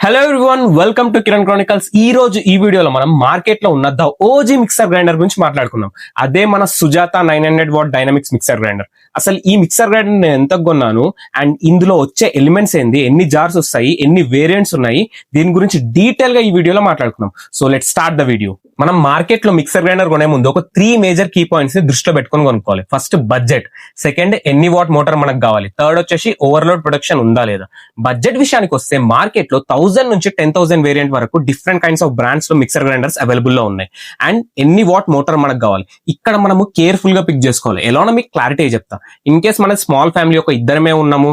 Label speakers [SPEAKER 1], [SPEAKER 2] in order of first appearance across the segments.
[SPEAKER 1] Hello everyone, welcome to Kiran Chronicles. ఈ రోజు ఈ వీడియోలో మనం మార్కెట్ లో ఉన్న ద ఓజీ మిక్సర్ గ్రైండర్ గురించి మాట్లాడుకుందాం. అదే మన Sujatha 900 what dynamics mixer grinder. అసలు ఈ మిక్సర్ గ్రైండర్ నేను ఎంత కొన్నాను అండ్ ఇందులో వచ్చే ఎలిమెంట్స్ ఏంది, ఎన్ని జార్స్ వస్తాయి, ఎన్ని వేరియంట్స్ ఉన్నాయి, దీని గురించి డీటెయిల్ గా ఈ వీడియోలో మాట్లాడుకుందాం. So let's start the video. మనం మార్కెట్ లో మిక్సర్ గ్రైండర్ కొనే ముందు ఒక 3 మేజర్ కీ పాయింట్స్ ని దృష్టిలో పెట్టుకొని కొనుక్కోవాలి. ఫస్ట్ బడ్జెట్, సెకండ్ ఎన్ని వాట్ మోటార్ మనకు కావాలి, థర్డ్ వచ్చేసి ఓవర్లోడ్ ప్రొడక్షన్ ఉందా లేదా. బడ్జెట్ విషయానికి వస్తే మార్కెట్ లో 1000 నుంచి 10,000 వేరియంట్ వరకు డిఫరెంట్ కైండ్స్ ఆఫ్ బ్రాండ్స్ లో మిక్సర్ గ్రైండర్స్ అవైలబుల్ లో ఉన్నాయి. అండ్ ఎన్ని వాట్ మోటార్ మనకు కావాలి ఇక్కడ మనము కేర్ఫుల్ గా పిక్ చేసుకోవాలి. ఎలానో మీకు క్లారిటీ చెప్తా. ఇన్ కేస్ మన స్మాల్ ఫ్యామిలీ ఒక ఇద్దరమే ఉన్నాము,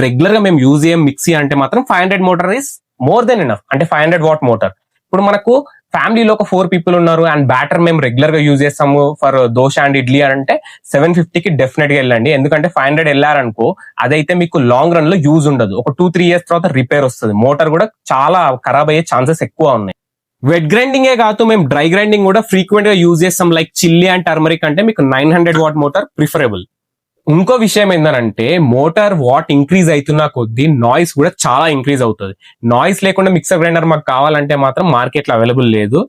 [SPEAKER 1] రెగ్యులర్ గా మేము యూజ్ చేయం మిక్సీ అంటే మాత్రం 500 motor is more than enough. అంటే 500 వాట్ మోటార్. ఇప్పుడు మనకు ఫ్యామిలీలో ఒక 4 పీపుల్ ఉన్నారు అండ్ బ్యాటర్ మేము రెగ్యులర్ గా యూజ్ చేస్తాము ఫర్ దోశ అండ్ ఇడ్లీ అంటే 750కి డెఫినెట్ గా వెళ్ళండి. ఎందుకంటే 500 వెళ్ళారనుకో అదైతే మీకు లాంగ్ రన్ లో యూజ్ ఉండదు. ఒక 2-3 ఇయర్స్ తర్వాత రిపేర్ వస్తుంది. మోటార్ కూడా చాలా ఖరాబ్ అయ్యే ఛాన్సెస్ ఎక్కువ ఉన్నాయి. వెట్ గ్రైండింగే కాదు, మేము డ్రై గ్రైండింగ్ కూడా ఫ్రీక్వెంట్ గా యూజ్ చేస్తాం. లైక్ చిల్లీ అండ్ టర్మరిక్ అంటే మీకు 900 వాట్ మోటార్ ప్రిఫరబుల్. ఇంకో విషయం ఏంటంటే మోటార్ వాట్ ఇంక్రీజ్ అవుతున్న కొద్దీ నాయిస్ కూడా చాలా ఇంక్రీజ్ అవుతుంది. నాయిస్ లేకుండా మిక్సర్ గ్రైండర్ మాకు కావాలంటే మాత్రం మార్కెట్ లో అవైలబుల్ లేదు.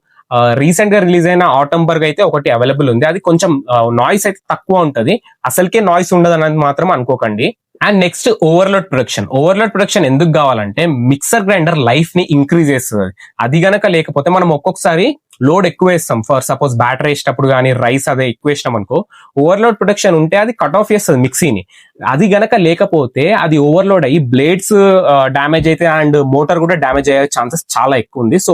[SPEAKER 1] రీసెంట్ గా రిలీజ్ అయిన ఆటంబర్గ్ అయితే ఒకటి అవైలబుల్ ఉంది. అది కొంచెం నాయిస్ అయితే తక్కువ ఉంటది. అసలుకే నాయిస్ ఉండదు అనేది మాత్రం అనుకోకండి. And next overload production. Overload production ఎందుకు కావాలంటే మిక్సర్ గ్రైండర్ లైఫ్ ని ఇంక్రీజ్ చేస్తుంది. అది గనక లేకపోతే మనం ఒక్కొక్కసారి లోడ్ ఎక్కువ వేస్తాం. ఫర్ సపోజ్ బ్యాటర్ వేసేటప్పుడు కానీ రైస్ అదే ఎక్కువ వేసినాం అనుకో, ఓవర్లోడ్ ప్రొడక్షన్ ఉంటే అది కట్ ఆఫ్ చేస్తుంది మిక్సీని. అది గనక లేకపోతే అది ఓవర్లోడ్ అయ్యి బ్లేడ్స్ డ్యామేజ్ అయితే అండ్ మోటార్ కూడా డ్యామేజ్ అయ్యే ఛాన్సెస్ చాలా ఎక్కువ ఉంది. So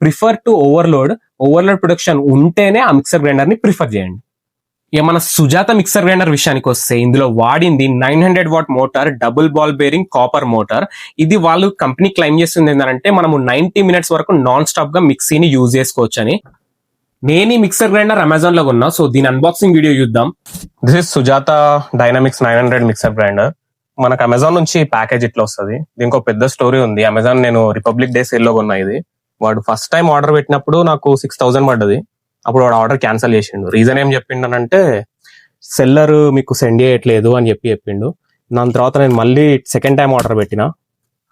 [SPEAKER 1] prefer to overload production ఉంటేనే ఆ మిక్సర్ గ్రైండర్ ని ప్రిఫర్ చేయండి. ఇక మన సుజాత మిక్సర్ గ్రైండర్ విషయానికి వస్తే ఇందులో వాడింది 900 what motor, double ball bearing copper motor. ఇది వాళ్ళు కంపెనీ క్లైమ్ చేస్తుంది ఏంటంటే మనము 90 మినిట్స్ వరకు నాన్ స్టాప్ గా మిక్సీని యూజ్ చేసుకోవచ్చు అని. నేను ఈ మిక్సర్ గ్రైండర్ అమెజాన్ లో కొన్నా. సో దీని అన్బాక్సింగ్ వీడియో చూద్దాం. This is Sujatha dynamics 900 mixer grinder. మనకు అమెజాన్ నుంచి ప్యాకేజ్ ఇట్లా వస్తుంది. దీనికి ఒక పెద్ద స్టోరీ ఉంది. అమెజాన్ నేను రిపబ్లిక్ డే సేల్ లో కొన్నా ఇది. వాడు ఫస్ట్ టైం ఆర్డర్ పెట్టినప్పుడు నాకు 6000 పడ్డది. అప్పుడు వాడు ఆర్డర్ క్యాన్సిల్ చేసిండు. రీజన్ ఏం చెప్పిండనంటే సెల్లర్ మీకు సెండ్ చేయట్లేదు అని చెప్పిండు. దాని తర్వాత నేను మళ్ళీ సెకండ్ టైం ఆర్డర్ పెట్టిన.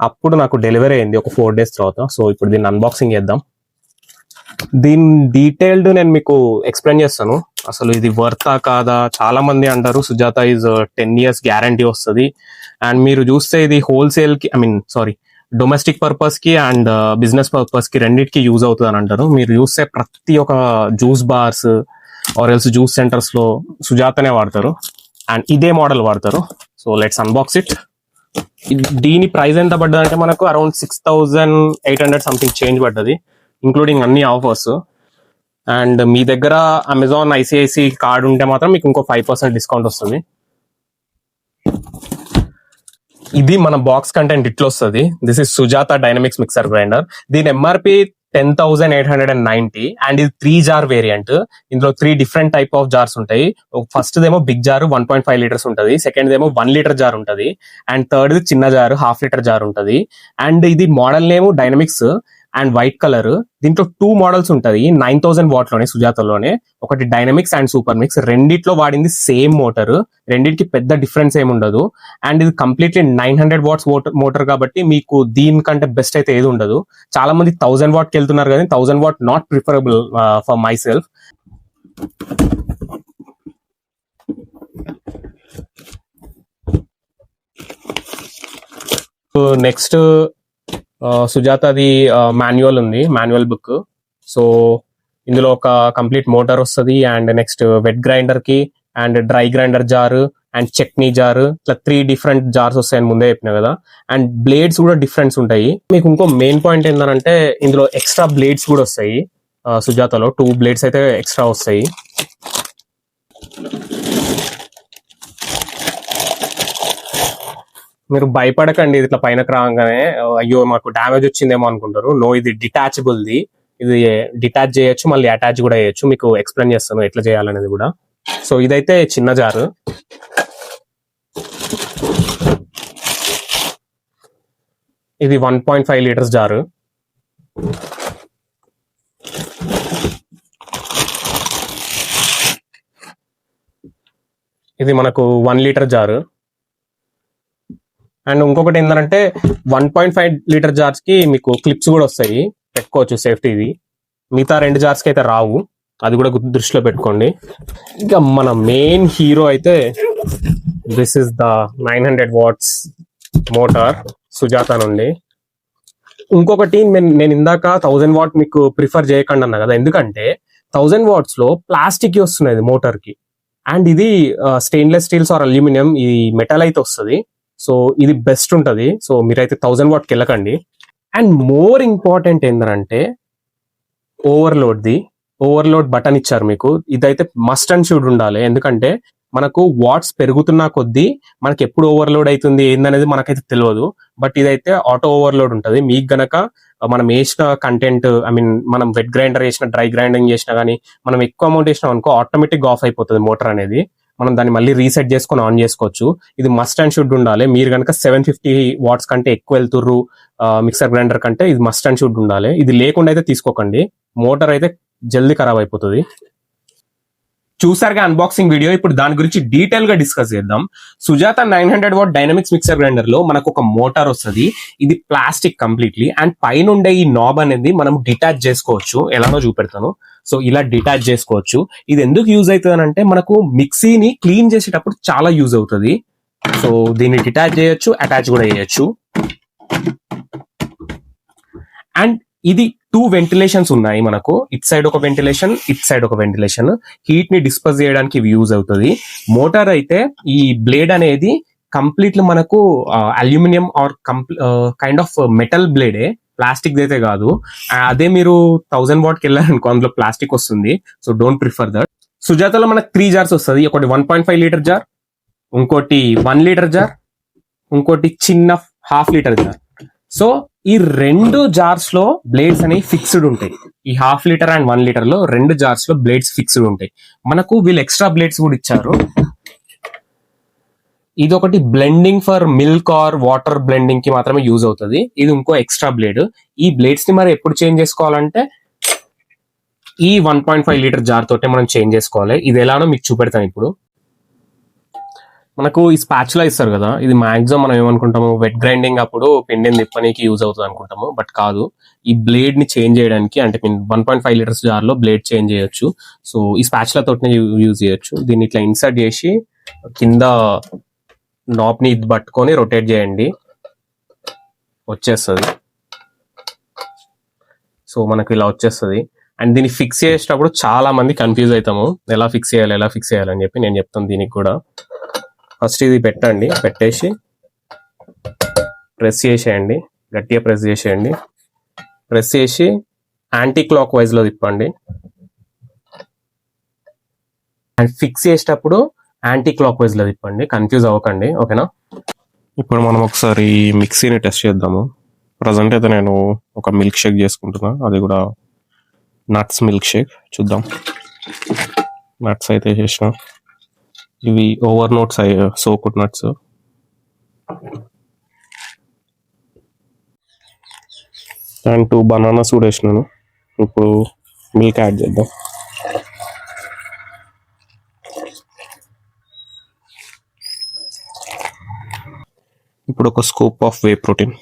[SPEAKER 1] అప్పుడు నాకు డెలివరీ అయింది ఒక 4 days తర్వాత. సో ఇప్పుడు దీన్ని అన్బాక్సింగ్ చేద్దాం. దీని డీటెయిల్డ్ నేను మీకు ఎక్స్ప్లెయిన్ చేస్తాను. అసలు ఇది వర్తా కాదా. చాలా మంది అంటారు సుజాత ఈజ్ 10 years గ్యారంటీ వస్తుంది. అండ్ మీరు చూస్తే ఇది హోల్సేల్ కి డొమెస్టిక్ పర్పస్ కి అండ్ బిజినెస్ పర్పస్ కి రెండింటికి యూజ్ అవుతుంది అని అంటారు. మీరు చూస్తే ప్రతి ఒక్క juice bars or else juice centres లో సుజాతనే వాడతారు అండ్ ఇదే మోడల్ వాడతారు. So let's unbox it. దీని ప్రైస్ ఎంత పడ్డది అంటే మనకు అరౌండ్ 6800 సంథింగ్ చేంజ్ పడ్డది, ఇంక్లూడింగ్ అన్ని ఆఫర్స్. అండ్ మీ దగ్గర అమెజాన్ ఐసిఐసి కార్డ్ ఉంటే మాత్రం మీకు ఇంకో 5% డిస్కౌంట్ వస్తుంది. ఇది మన బాక్స్ కంటెంట్ ఇట్లా వస్తుంది. This is Sujatha dynamics mixer grinder. దీని ఎంఆర్పి 10,890 అండ్ ఇది 3 jar వేరియంట్. ఇందులో 3 డిఫరెంట్ టైప్ ఆఫ్ జార్స్ ఉంటాయి. ఫస్ట్ దేమో బిగ్ జార్ 1.5 లీటర్స్ ఉంటుంది, సెకండ్ దేమో 1 లీటర్ జార్ ఉంటుంది, అండ్ థర్డ్ చిన్న జార్ 1/2 లీటర్ జార్ ఉంటుంది. అండ్ ఇది model name dynamics and white colour. దీంట్లో 2 మోడల్స్ ఉంటుంది 9000 వాట్ లోనే, సుజాతలోనే. ఒకటి డైనమిక్స్ అండ్ సూపర్ మిక్స్. రెండిట్లో వాడింది సేమ్ మోటార్, రెండింటికి పెద్ద డిఫరెన్స్ ఏమి ఉండదు. అండ్ ఇది కంప్లీట్లీ 900 వాట్స్ మోటార్ కాబట్టి మీకు దీనికంటే బెస్ట్ అయితే ఏది ఉండదు. చాలా మంది 1000 వాట్ కి వెళ్తున్నారు కానీ 1000 what not preferable for myself. Next సుజాతది మాన్యువల్ ఉంది, మాన్యువల్ బుక్. సో ఇందులో ఒక కంప్లీట్ మోటార్ వస్తుంది అండ్ నెక్స్ట్ వెట్ గ్రైండర్ కి and dry grinder jar and chutney jar, ఇట్లా 3 డిఫరెంట్ జార్స్ వస్తాయని ముందే చెప్పినా కదా. అండ్ బ్లేడ్స్ కూడా డిఫరెన్స్ ఉంటాయి. మీకు ఇంకో మెయిన్ పాయింట్ ఏంటంటే ఇందులో ఎక్స్ట్రా బ్లేడ్స్ కూడా వస్తాయి. సుజాతలో 2 బ్లేడ్స్ అయితే ఎక్స్ట్రా వస్తాయి. మీరు భయపడకండి ఇట్లా పైనకి రాగానే అయ్యో మాకు డ్యామేజ్ వచ్చిందేమో అనుకుంటారు. నో, ఇది డిటాచబుల్ ది. ఇది డిటాచ్ చేయొచ్చు, మళ్ళీ అటాచ్ కూడా చేయొచ్చు. మీకు ఎక్స్ప్లెయిన్ చేస్తాను ఎట్లా చేయాలనేది కూడా. సో ఇదైతే చిన్న జారు. ఇది 1.5 లీటర్స్ జారు. ఇది మనకు 1 లీటర్ జారు. అండ్ ఇంకొకటి ఏంటంటే 1.5 లీటర్ జార్స్ కి మీకు క్లిప్స్ కూడా వస్తాయి, పెట్టుకోవచ్చు సేఫ్టీది. మిగతా 2 జార్స్ కి అయితే రావు, అది కూడా దృష్టిలో పెట్టుకోండి. ఇంకా మన మెయిన్ హీరో అయితే this is the 900 watts motor Sujatha నుండి. ఇంకొకటి నేను ఇందాక 1000 watt మీకు ప్రిఫర్ చేయకండి అన్నా కదా, ఎందుకంటే 1000 watts లో ప్లాస్టిక్ వస్తున్నాయి మోటార్ కి, అండ్ ఇది స్టెయిన్లెస్ స్టీల్స్ ఆర్ అల్యూమినియం, ఈ మెటల్ అయితే వస్తుంది. సో ఇది బెస్ట్ ఉంటుంది. సో మీరైతే 1000 watt కి వెళ్ళకండి. అండ్ మోర్ ఇంపార్టెంట్ ఏంటంటే ఓవర్లోడ్ బటన్ ఇచ్చారు మీకు, ఇదైతే మస్ట్ అండ్ షుడ్ ఉండాలి. ఎందుకంటే మనకు వాట్స్ పెరుగుతున్న కొద్దీ మనకి ఎప్పుడు ఓవర్లోడ్ అవుతుంది ఏందనేది మనకైతే తెలియదు. బట్ ఇదైతే ఆటో ఓవర్లోడ్ ఉంటుంది. మీకు గనక మనం వేసిన కంటెంట్, ఐ మీన్ మనం వెట్ గ్రైండర్ చేసిన, డ్రై గ్రైండింగ్ చేసినా కానీ మనం ఎక్కువ అమౌంట్ వేసినాం అనుకో, ఆటోమేటిక్ ఆఫ్ అయిపోతుంది మోటార్ అనేది. మనం దాన్ని మళ్ళీ రీసెట్ చేసుకొని ఆన్ చేసుకోవచ్చు. ఇది మస్ట్ అండ్ షుడ్ ఉండాలి. మీరు కనుక 750 watts కంటే ఎక్కువ వెళ్తుర్రు మిక్సర్ గ్రైండర్ కంటే, ఇది మస్ట్ అండ్ షుడ్ ఉండాలి. ఇది లేకుండా అయితే తీసుకోకండి, మోటార్ అయితే జల్దీ ఖరాబ్ అయిపోతుంది. చూసారుగా అన్బాక్సింగ్ వీడియో. ఇప్పుడు దాని గురించి డీటెయిల్ గా డిస్కస్ చేద్దాం. Sujatha 900 watt dynamics mixer grinder లో మనకు ఒక మోటార్ వస్తుంది. ఇది ప్లాస్టిక్ కంప్లీట్లీ, అండ్ పైన ఉండే ఈ నాబ్ అనేది మనం డిటాచ్ చేసుకోవచ్చు. ఎలానో చూపెడతాను. సో ఇలా డిటాచ్ చేసుకోవచ్చు. ఇది ఎందుకు యూజ్ అవుతుంది అంటే మనకు మిక్సీని క్లీన్ చేసేటప్పుడు చాలా యూజ్ అవుతుంది. సో దీన్ని డిటాచ్ చేయొచ్చు, అటాచ్ కూడా చేయొచ్చు. అండ్ ఇది 2 వెంటిలేషన్స్ ఉన్నాయి మనకు, ఇట్ సైడ్ ఒక వెంటిలేషన్, ఇట్ సైడ్ ఒక వెంటిలేషన్. హీట్ ని డిస్పర్స్ చేయడానికి ఇవి యూజ్ అవుతుంది. మోటార్ అయితే ఈ బ్లేడ్ అనేది కంప్లీట్లీ మనకు aluminium or kind of metal బ్లేడే, ప్లాస్టిక్ అయితే కాదు. అదే మీరు 1000 watt కి వెళ్ళారనుకో, అందులో ప్లాస్టిక్ వస్తుంది. So don't prefer that. సుజాతలో మనకు 3 జార్స్ వస్తుంది. ఒకటి 1.5 లీటర్ జార్, ఇంకోటి 1 లీటర్ జార్, ఇంకోటి చిన్న 1/2 లీటర్ జార్. సో ఈ 2 జార్స్ లో బ్లేడ్స్ అనేవి ఫిక్స్డ్ ఉంటాయి. ఈ 1/2 లీటర్ అండ్ 1 లీటర్ లో 2 జార్స్ లో బ్లేడ్స్ ఫిక్స్డ్ ఉంటాయి. మనకు వీళ్ళు ఎక్స్ట్రా బ్లేడ్స్ కూడా ఇచ్చారు. ఇది ఒకటి blending for milk or water blending కి మాత్రమే యూజ్ అవుతుంది. ఇది ఇంకో ఎక్స్ట్రా బ్లేడ్. ఈ బ్లేడ్స్ ని మరి ఎప్పుడు చేంజ్ చేసుకోవాలంటే ఈ 1.5 లీటర్ జార్ తోటే మనం చేంజ్ చేసుకోవాలి. ఇది ఎలానో మీకు చూపెడతాను ఇప్పుడు. మనకు ఈ స్పాచులా ఇస్తారు కదా, ఇది మాక్సిమం మనం ఏమనుకుంటాము, వెట్ గ్రైండింగ్ అప్పుడు పిండిని తిప్పనీకి యూజ్ అవుతుంది అనుకుంటాము. బట్ కాదు, ఈ బ్లేడ్ ని చేంజ్ చేయడానికి, అంటే 1.5 లీటర్స్ జార్ లో బ్లేడ్ చేంజ్ చేయొచ్చు. సో ఈ స్పాచులా తోటి యూజ్ చేయొచ్చు. దీన్ని ఇట్లా ఇన్సర్ట్ చేసి కింద నాబ్ ని పట్టుకొని రొటేట్ చేయండి, వచ్చేస్తుంది. సో మనకు ఇలా వచ్చేస్తుంది. అండ్ దీన్ని ఫిక్స్ చేసేటప్పుడు చాలా మంది కన్ఫ్యూజ్ అవుతాము, ఎలా ఫిక్స్ చేయాలి అని చెప్పి. నేను చెప్తాను దీనికి కూడా. ఫస్ట్ ఇది పెట్టండి, పెట్టేసి ప్రెస్ చేసేయండి, గట్టిగా ప్రెస్ చేసేయండి. ప్రెస్ చేసి యాంటీ క్లాక్ వైజ్ లో తిప్పండి. అండ్ ఫిక్స్ చేసేటప్పుడు యాంటీ క్లాక్ వైజ్ లో తిప్పండి, కన్ఫ్యూజ్ అవ్వకండి. ఓకేనా? ఇప్పుడు మనం ఒకసారి మిక్సీని టెస్ట్ చేద్దాము. ప్రజెంట్ అయితే నేను ఒక మిల్క్ షేక్ చేసుకుంటున్నా, అది కూడా నట్స్ మిల్క్ షేక్. చూద్దాం. నట్స్ అయితే చేసిన, ఇవి overnight soaked nuts. And 2 bananas కూడా వేసినాను. ఇప్పుడు మిల్క్ యాడ్ చేద్దాం. ఇప్పుడు ఒక స్కూప్ ఆఫ్ వే ప్రోటీన్.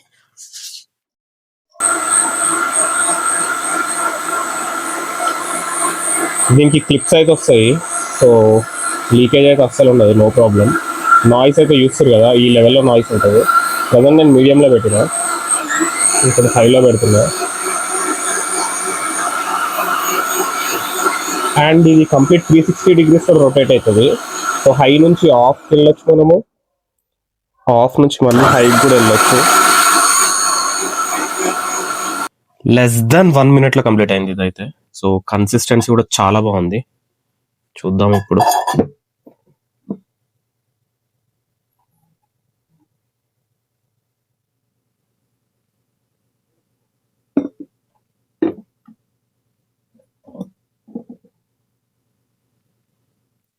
[SPEAKER 1] దీనికి క్లిప్స్ అయితే వస్తాయి, సో లీకేజ్ అయితే అస్సలు ఉండదు, నో ప్రాబ్లం. నాయిస్ అయితే చూస్తారు కదా, ఈ లెవెల్లో నాయిస్ ఉంటుంది. ప్రజెంట్ నేను మీడియంలో పెట్టినా, ఇప్పుడు హైలో పెడుతున్నా. అండ్ ఇది కంప్లీట్ 360 degrees రొటేట్ అవుతుంది. సో హై నుంచి ఆఫ్కి వెళ్ళొచ్చు, మనము ఆఫ్ నుంచి మళ్ళీ హైకి కూడా వెళ్ళొచ్చు. లెస్ దెన్ 1 minute లో కంప్లీట్ అయింది ఇదైతే. సో కన్సిస్టెన్సీ కూడా చాలా బాగుంది. చూద్దాం ఇప్పుడు.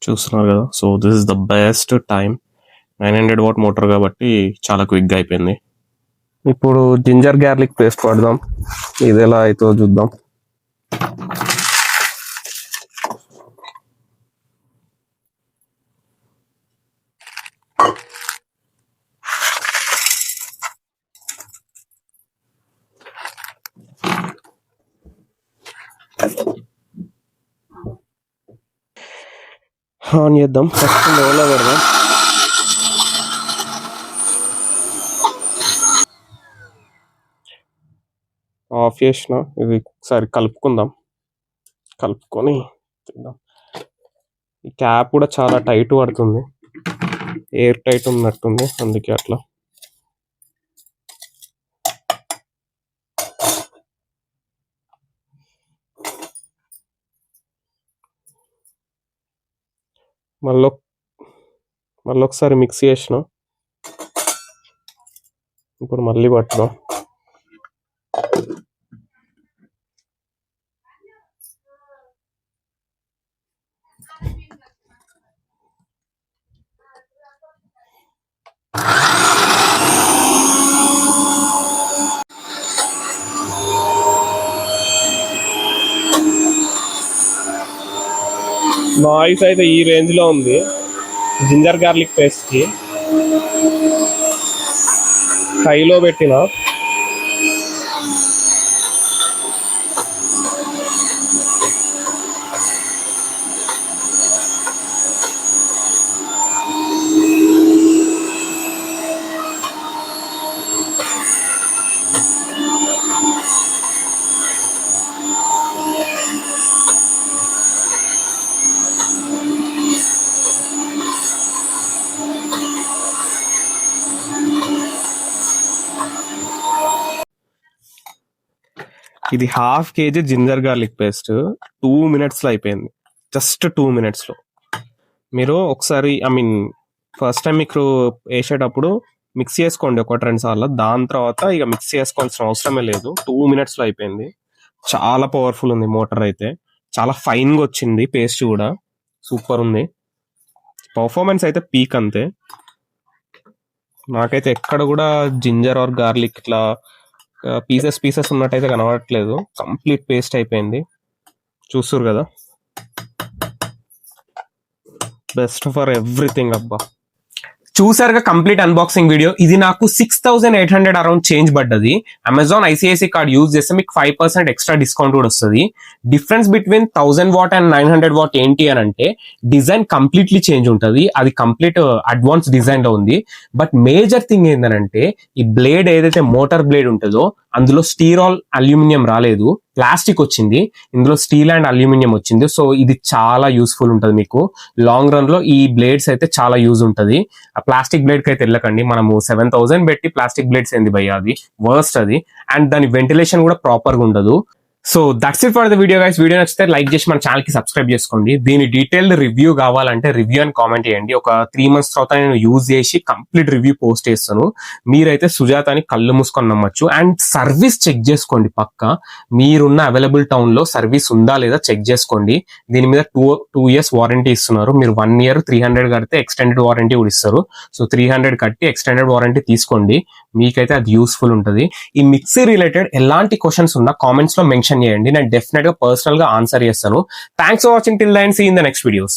[SPEAKER 1] చూస్తున్నారు కదా. So this is the best time. 900 watt motor కాబట్టి చాలా క్విక్గా అయిపోయింది. ఇప్పుడు జింజర్ గార్లిక్ పేస్ట్ వాడదాం. ఇది ఎలా అవుతుందో చూద్దాం. ఆన్ చేద్దాం. ఫస్ట్ లోలో పెడదాం. ఆఫ్ చేసిన. ఇది ఒకసారి కలుపుకొని తిందాం. ఈ క్యాప్ కూడా చాలా టైట్ పడుతుంది, ఎయిర్ టైట్ ఉన్నట్టుంది, అందుకే అట్లా. మళ్ళీ ఒకసారి మిక్స్ చేసిన. ఇప్పుడు మళ్ళీ పట్టుదాం. నాయిస్ అయితే ఈ రేంజ్ లో ఉంది. జింజర్ గార్లిక్ పేస్ట్ కి హైలో పెట్టిన. ఇది 1/2 kg ginger garlic paste 2 minutes లో అయిపోయింది. జస్ట్ 2 minutes లో. మీరు ఒకసారి ఫస్ట్ టైం మీకు వేసేటప్పుడు మిక్స్ చేసుకోండి 1-2 సార్లు. దాని తర్వాత ఇక మిక్స్ చేసుకోవాల్సిన అవసరమే లేదు. 2 minutes లో అయిపోయింది. చాలా పవర్ఫుల్ ఉంది మోటార్ అయితే. చాలా ఫైన్ గా వచ్చింది. పేస్ట్ కూడా సూపర్ ఉంది. పర్ఫార్మెన్స్ అయితే పీక్ అంతే. నాకైతే ఎక్కడ కూడా జింజర్ ఆర్ గార్లిక్ ఇట్లా పీసెస్ ఉన్నట్టయితే కనబడట్లేదు. కంప్లీట్ పేస్ట్ అయిపోయింది. చూస్తురు కదా, బెస్ట్ ఫర్ ఎవ్రీథింగ్. అబ్బా, చూసారుగా కంప్లీట్ అన్బాక్సింగ్ వీడియో. ఇది నాకు 6800 అరౌండ్ చేంజ్ పడ్డది. అమెజాన్ ఐసిఐసి కార్డ్ యూజ్ చేస్తే మీకు 5% ఎక్స్ట్రా డిస్కౌంట్ కూడా వస్తుంది. Difference between 1000 what and 900 what ఏంటి అని అంటే డిజైన్ కంప్లీట్లీ చేంజ్ ఉంటుంది. అది కంప్లీట్ అడ్వాన్స్ డిజైన్ లో ఉంది. బట్ మేజర్ థింగ్ ఏంటంటే ఈ బ్లేడ్ ఏదైతే మోటార్ బ్లేడ్ ఉంటుందో అందులో స్టీరాల్ అల్యూమినియం రాలేదు, ప్లాస్టిక్ వచ్చింది. ఇందులో స్టీల్ అండ్ అల్యూమినియం వచ్చింది. సో ఇది చాలా యూస్ఫుల్ ఉంటుంది మీకు లాంగ్ రన్ లో. ఈ బ్లేడ్స్ అయితే చాలా యూజ్ ఉంటుంది. ఆ ప్లాస్టిక్ బ్లేడ్ కి అయితే వెళ్ళకండి. మనము 7000 పెట్టి ప్లాస్టిక్ బ్లేడ్స్ ఏంది భయ్య, అది వర్స్ట్ అది. అండ్ దాని వెంటిలేషన్ కూడా ప్రాపర్ గా ఉండదు. So that's it for the video guys. Video నచ్చితే లైక్ చేసి మన ఛానల్ కి సబ్స్క్రైబ్ చేసుకోండి. దీని డీటెయిల్డ్ రివ్యూ కావాలంటే రివ్యూ అని కామెంట్ చేయండి. ఒక 3 months తర్వాత నేను యూజ్ చేసి కంప్లీట్ రివ్యూ పోస్ట్ చేస్తాను. మీరైతే సుజాతని కళ్ళు మూసుకొని నమ్మచ్చు. అండ్ సర్వీస్ చెక్ చేసుకోండి పక్క. మీరున్న అవైలబుల్ టౌన్ లో సర్వీస్ ఉందా లేదా చెక్ చేసుకోండి. దీని మీద 2 years వారంటీ ఇస్తున్నారు. మీరు 1 year 300 కడితే ఎక్స్టెండెడ్ వారంటీ కూడా ఇస్తారు. సో 300 కట్టి ఎక్స్టెండెడ్ వారంటీ తీసుకోండి. మీకైతే అది యూస్ఫుల్ ఉంటుంది. ఈ మిక్సీ రిలేటెడ్ ఎలాంటి క్వశ్చన్స్ ఉన్నా కామెంట్స్ లో మెన్షన్ చేయండి. నేను డెఫినెట్ గా పర్సనల్ గా ఆన్సర్ చేస్తాను. Thanks for watching till then. See in the next videos.